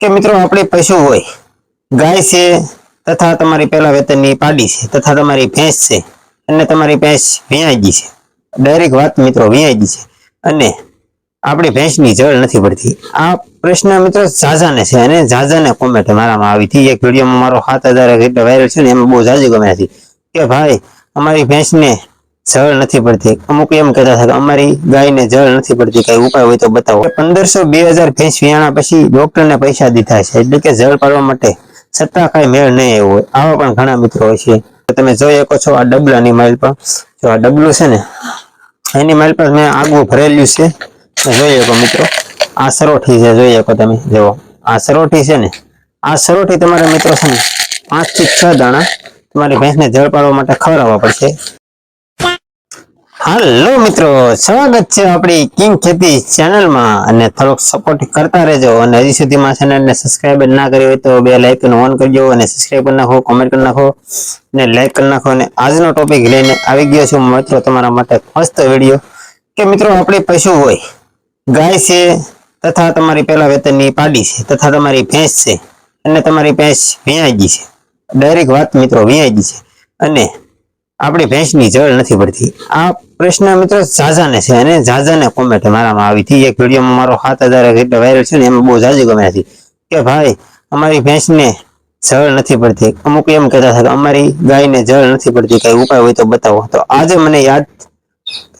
કે મિત્રો આપણે પશુ હોય ગાય છે તથા તમારી પહેલા વેતનની પાડી છે તથા તમારી ભેંસ છે અને તમારી ભેંસ વિયાજી છે ડાયરેક્ટ વાત મિત્રો વિયાજી છે અને આપણી ભેંસની જળ નથી પડતી આ પ્રશ્ન મિત્રો ઝાઝાને છે અને ઝાઝાને કોમેન્ટ મારામાં આવી હતી એક વિડીયોમાં મારો 7000 એટલે વાયરલ છે ને એમાં બહુ ઝાઝી ગમે હતી કે ભાઈ અમારી ભેંસને જળ નથી પડતી અમુક એમ કહેતા હતા કે અમારી ગાયને જળ નથી પડતી કઈ ઉપાય હોય તો બતાવો 1500 2000 ભેંસ વિયાણા પછી ડોક્ટરને પૈસા દીધા છે એટલે કે જળ પાડવા માટે છતાં કઈ મેળ નહીં આવ્યો હોય આવા પણ ઘણા મિત્રો હોય છે તમે જોઈ શકો છો આ ડબલાની માઇલ પર જો આ ડબલું છે ને એની માઇલ પર મેં આગવું ભરેલું છે જોઈ શકો મિત્રો આ સરોઠી છે જોઈ શકો તમે જો આ સરોઠી છે ને આ સરોઠી તમારે મિત્રો છે ને 5 થી 6 દાણા તમારી ભેંસને જળ પાડવા માટે ખવડાવવા પડશે હાલો મિત્રો સ્વાગત છે આપણી કિંગ ખેતી ચેનલમાં અને થોડોક સપોર્ટ કરતા રહેજો અને હજી સુધીમાં ચેનલને સબસ્ક્રાઇબ ના કરી હોય તો બે લાઇકન ઓન કરજો અને સબસ્ક્રાઇબ કરી નાખો કોમેન્ટ કરી નાખો અને લાઈક કરી નાખો અને આજનો ટોપિક લઈને આવી ગયો છું મિત્રો તમારા માટે મસ્ત વિડીયો કે મિત્રો આપણે પશુ હોય ગાય છે તથા તમારી પહેલા વેતનની પાડી છે તથા તમારી ભેંસ છે અને તમારી ભેંસ વિયાજી છે ડાયરેક્ટ વાત મિત્રો વિયાજી છે અને આપણી ભેંસની જળ નથી પડતી આ પ્રશ્ન મિત્રો ઝાઝાને છે અને ઝાઝાને કોમેન્ટ મારામાં આવી હતી એક વિડીયોમાં મારો 7000 એટલે વાયરલ છે ને એમાં બહુ ઝાઝી ગમે હતી કે ભાઈ અમારી ભેંસને જળ નથી પડતી અમુક એમ કહેતા હતા કે અમારી ગાયને જળ નથી પડતી કઈ ઉપાય હોય તો બતાવો તો આજે મને યાદ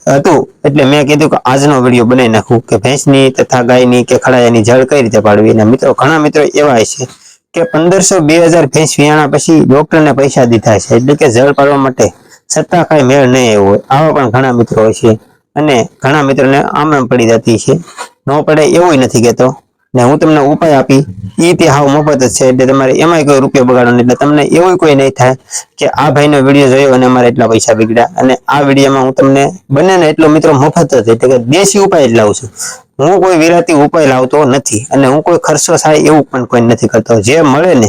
હતું એટલે મેં કીધું કે આજનો વિડીયો બનાવી નાખું કે ભેંસની તથા ગાયની કે ખડાયાની જળ કઈ રીતે પાડવી અને મિત્રો ઘણા મિત્રો એવા છે કે 1500 2000 ભેંસ વિયાણા પછી ડોક્ટરને પૈસા દીધા છે એટલે કે જળ પાડવા માટે છતાં કઈ મેળ નહીં આવ્યો હોય આવા પણ ઘણા મિત્રો હોય છે અને ઘણા મિત્રોને આમ પડી જતી છે ન પડે એવું નથી કહેતો ને હું તમને ઉપાય આપી એ તે હાવ મફત જ છે એટલે તમારે એમાંય કોઈ રૂપિયો બગાડો નહીં એટલે તમને એવું કોઈ નહીં થાય કે આ ભાઈનો વિડીયો જોયો અને અમારે એટલા પૈસા બગડ્યા અને આ વિડીયોમાં હું તમને બને ને એટલો મિત્રો મફત જ એટલે કે દેશી ઉપાય જ લાવું છું હું કોઈ વિરાતી ઉપાય લાવતો નથી અને હું કોઈ ખર્ચો થાય એવું પણ કોઈ નથી કરતો જે મળે ને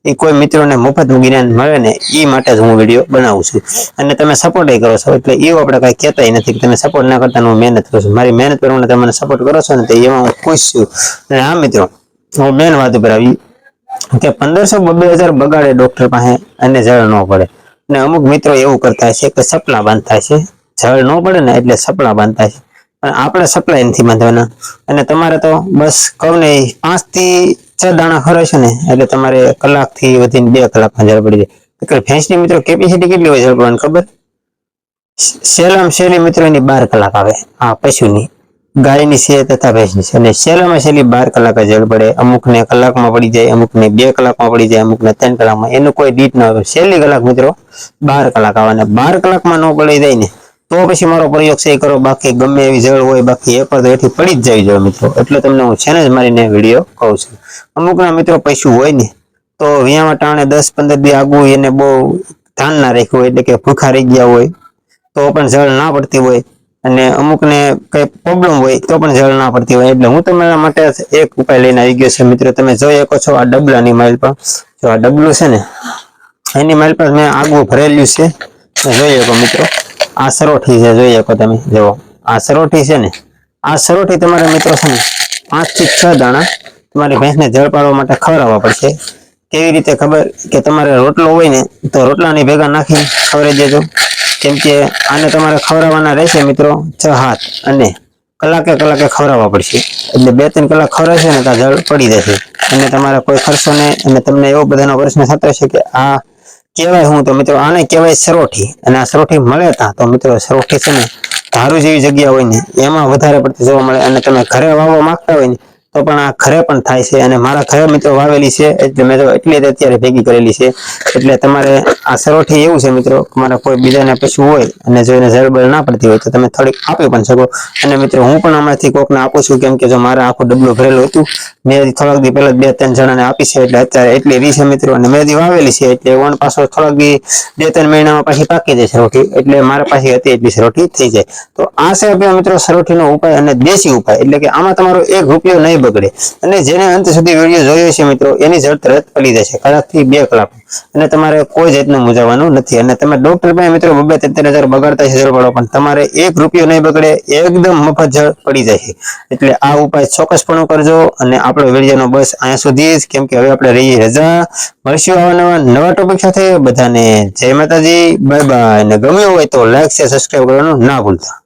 એ કોઈ મિત્રોને મફત જ્ઞાન મળે ને એ માટે જ હું વિડીયો બનાવું છું અને તમે સપોર્ટ કરો છો એટલે એવું આપણે કઈ કહેતા નથી કે તમે સપોર્ટ ના કરતા હું મહેનત કરું છું મારી મહેનત કરવાને તમે સપોર્ટ કરો છો ને તો એમાં હું ખુશ છું અને હા મિત્રો હું મેન વાત ઉપર આવી કે 1500 2000 બગાડે ડોક્ટર પાસે અને જળ ન પડે અને અમુક મિત્રો એવું કરતા છે કે સપલા બાંધતા છે જળ ન પડે ને એટલે સપલા બાંધતા છે પણ આપણે સપ્લાય નથી બાંધવાના અને તમારે તો બસ કહું ને 5 થી 6 દાણા ખરે છે ને એટલે તમારે કલાકથી વધીને 2 કલાકમાં જળ પડી જાય ભેંસની મિત્રો કેપેસિટી કેટલી હોય જળ પડવાની ખબર સહેલામાં સહેલી મિત્રો એની 12 કલાક આવે આ પશુની ગાયની છે તથા ભેંસની છે અને સહેલામાં સહેલી 12 કલાક જળ પડે અમુકને કલાકમાં પડી જાય અમુકને 2 કલાકમાં પડી જાય અમુકને 3 કલાકમાં એનું કોઈ દીઠ ન આવે સહેલી કલાક મિત્રો 12 કલાક આવે અને 12 કલાકમાં ન પડી જાય ને તો પછી મારો પ્રયોગ છે કરો બાકી ગમે એવી જળ હોય બાકી એ પર તો એથી પડી જ જવી જોઈએ મિત્રો એટલે તમને હું છે જ મારીને વિડીયો કહું છું અમુકના મિત્રો પશુ હોય ને તો વિયામાં ટાણે 10-15 દી આગું એને બહુ ધ્યાન ના રાખ્યું હોય એટલે કે ભૂખા રહી ગયા હોય તો પણ જળ ના પડતી હોય અને અમુકને કઈ પ્રોબ્લેમ હોય તો પણ જળ ના પડતી હોય એટલે હું તમારા માટે એક ઉપાય લઈને આવી ગયો છે મિત્રો તમે જોઈ શકો છો આ ડબલાની માઇલ પર જો આ ડબલું છે ને એની માઇલ પર મેં આગવું ભરેલું છે જોઈ શકો મિત્રો આ સરોઠી છે જોઈ શકો તમે જો આ સરોઠી છે ને આ સરોઠી તમારા મિત્રો છે ને 5 થી 6 દાણા તમારી ભેંસને જળ પાડવા માટે ખવડાવવા પડશે કેવી રીતે ખબર કે તમારે રોટલો હોય ને તો રોટલાની ભેગા નાખી ખવડાવી દેજો કેમ કે આને તમારે ખવડાવવાના રહેશે મિત્રો 6 હાથ અને કલાકે ખવડાવવા પડશે એટલે 2-3 કલાક ખવડાવશે ને તો જળ પડી જશે અને તમારે કોઈ ખર્ચો નહીં અને તમને એવો બધાનો પ્રશ્ન થતો હશે કે આ કહેવાય હું તો મિત્રો આને કહેવાય સરોઠી અને આ સરોઠી મળે ત્યાં તો મિત્રો સરોઠી છે ને ધારું જેવી જગ્યા હોય ને એમાં વધારે પડતી જોવા મળે અને તમે ઘરે વાવવા માંગતા હોય ને તો પણ આ ઘરે પણ થાય છે અને મારા ઘરે મિત્રો વાવેલી છે એટલે મેં તો એટલી જ અત્યારે ભેગી કરેલી છે એટલે તમારે આ સરોઠી એવું છે મિત્રો તમારે કોઈ બીજાને પશુ હોય અને જો એને જળબળ ના પડતી હોય તો તમે થોડીક આપી પણ શકો અને મિત્રો હું પણ આમાંથી કોકને આપું છું કેમ કે જો મારે આખું ડબલું ભરેલું હતું મેં થોડાક દી પહેલા 2-3 જણાને આપી છે એટલે અત્યારે એટલી રી છે મિત્રો અને મેં વાવેલી છે એટલે વણ પાછો થોડાક દી 2-3 મહિનામાં પાછી પાકી જાય સરોઠી એટલે મારા પાસે હતી એટલી સરોઠી થઈ જાય તો આ છે મિત્રો સરોઠીનો ઉપાય અને દેશી ઉપાય એટલે કે આમાં તમારો 1 રૂપિયો નહીં બગડે અને જેને અંત સુધી વિડીયો જોયો છે મિત્રો એની જળ તરત પડી જશે કલાકથી 2 કલાક અને તમારે કોઈ જાતનું મૂંઝાવાનું નથી અને તમે ડોક્ટર પાસે મિત્રો 2-3 હજાર બગાડતા છે જળ પડો પણ તમારે 1 રૂપિયો નહીં બગડે એકદમ મફત જળ પડી જાય એટલે આ ઉપાય ચોક્કસપણે કરજો અને આપણો વિડીયોનો બસ અહીંયા સુધી જ કેમ કે હવે આપણે રહી રજા મળશું આવા નવા ટોપિક સાથે બધાને જય માતાજી બાય બાય અને ગમ્યું હોય તો લાઈક શેર સબસ્ક્રાઇબ કરવાનું ના ભૂલતા